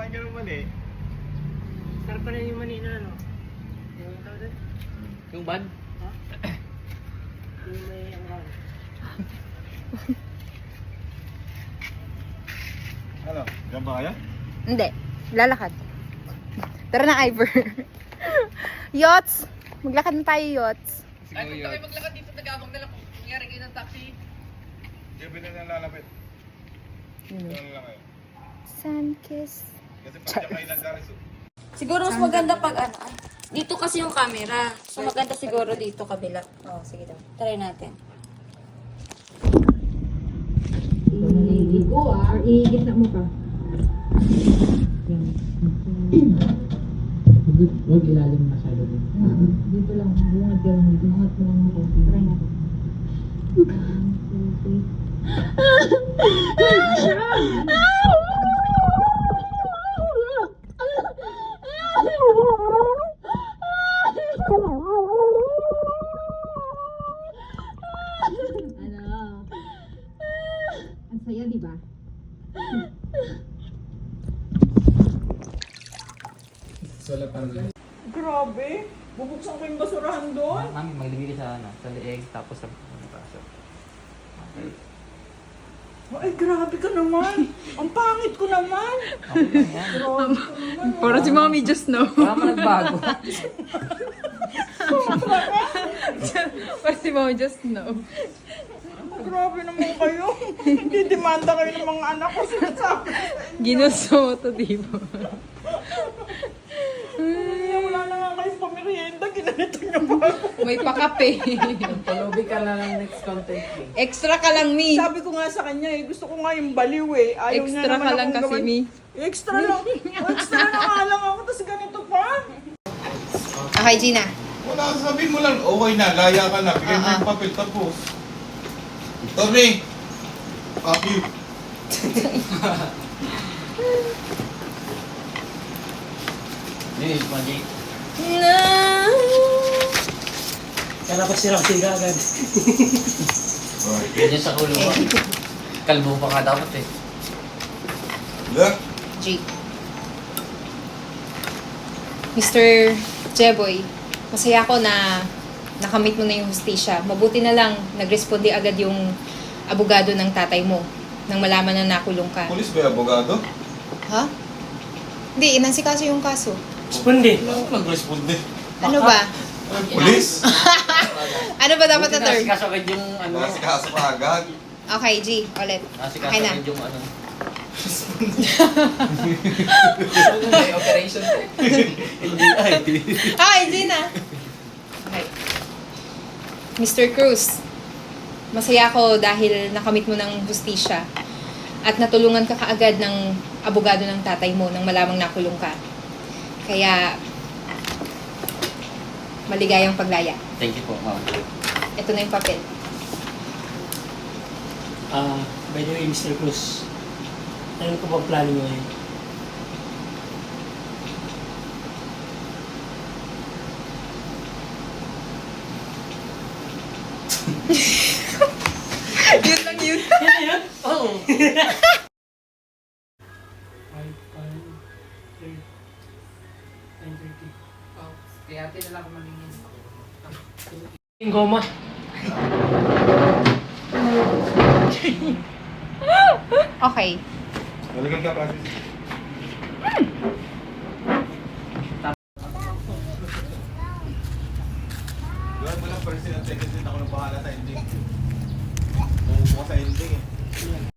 kumain ka ng mani. Sarap pa rin yung manina, no? Yung tawag doon? Yung ban? Ha? Yung may ang Ano? Diyan ba kaya? Hindi. Lalakad. Tara na, Ivor. Yots! Maglakad na tayo, Yots. Ay, kung tayo maglakad dito, nag-abang na lang kung nangyari kayo ng taxi. Gabi na lang lalapit. Ano lang kayo? Sunkiss. Kasi pagka kayo nagdaris. Siguro mas maganda pag ano. Dito kasi yung camera. So maganda siguro dito kabila. Oh, sige daw. Try natin. Naliligo or iigit na mo ka. Huwag ilalim masyado din. Dito lang, bungad ka lang. Bungad mo lang ako. Try natin. Ano? Ang saya, di ba? Grabe! Bubuksan ko yung basurahan doon. Mami, maglibig ka sa leeg, tapos sa braso. Ay, grabe ka naman! Ang pangit ko naman! Okay lang yan. Grabe ka naman. Para si Mommy just know. Wala ka nagbago. Para si Mommy just know. Grabe naman kayo. Hindi demanda kayo ng mga anak ko. Sinasabi. Ginusto mo to, di ba? Wala na nga kayong pamirienda. Ginanito niyo pa ako. May pakape. Palubi ka na lang next content. Extra ka lang, Mi. Sabi ko nga sa kanya gusto ko nga yung baliw Ayaw niya Extra naman ka lang akong kasi, gawin. Mi. Extra lang. Extra na nga lang ako. Tapos ganito pa. Okay, Gina. Wala, sabihin mo lang, okay na, laya ka na. Bigyan mo yung papel, tapos. Tommy! Copy. Hindi, Manjay. Kaya pa sirang-siga agad. Ganyan sa ulo mo. Kalbo pa nga dapat eh. Yeah. G. Mr. Jeboy, masaya ako na nakamit mo na yung hustisya. Mabuti na lang, nagresponde agad yung abogado ng tatay mo nang malaman na nakulong ka. Polis ba yung abogado? Ha? Hindi, inansikaso yung kaso. Responde. Ano nag-responde? Ano ba? Polis? Ano ba dapat na term? Nasikaso agad yung ano. Nasikaso ka agad. Okay, G, ulit. Nasikaso Okay na. agad yung ano. May operation. Hindi ay. Okay, G na. Okay. Mr. Cruz, masaya ako dahil nakamit mo ng hustisya at natulungan ka kaagad ng abogado ng tatay mo nang malamang nakulong ka. Kaya, maligayang paglaya. Thank you po, ma'am. Ito na yung papel. By the way, Mr. Cruz, ano ko bang plano mo ngayon? Yun lang yun. Oo. Kaya atin na lang maningin. Yung goma. Okay. Nalagyan ka, Francis. Gawin mo lang, first and second din ako nang bahala sa ending. Bumubuka sa ending eh.